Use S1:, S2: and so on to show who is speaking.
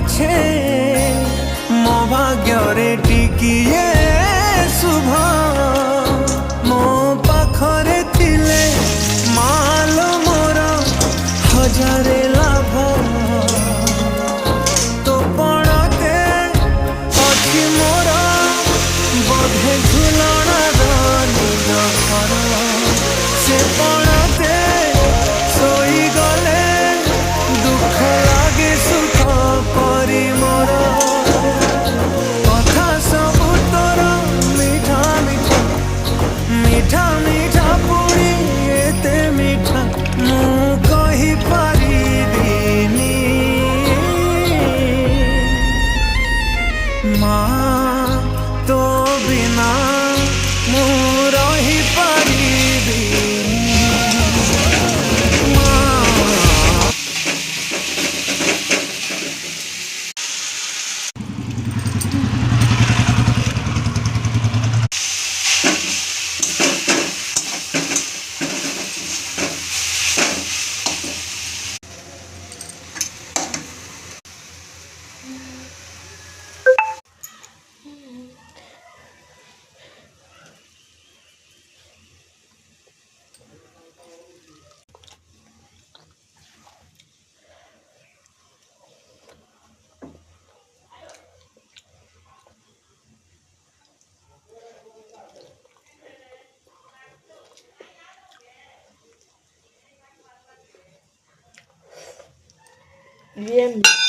S1: पछे मो भाग्य टिकिए शुभ मो पाखरे थिले मालो मोर हजारे लाभ तो पड़ते अच्छी मोर बोधे झुलना नील घर से पड़ते सोई गले दुख लागे सुख करी मोर कथा सब तोर मीठा मीठा मीठा मीठा पुणी एते मीठा मु कही पारिबिनी माँ तो बिना मु रही पारिबिनी माँ।
S2: Bien.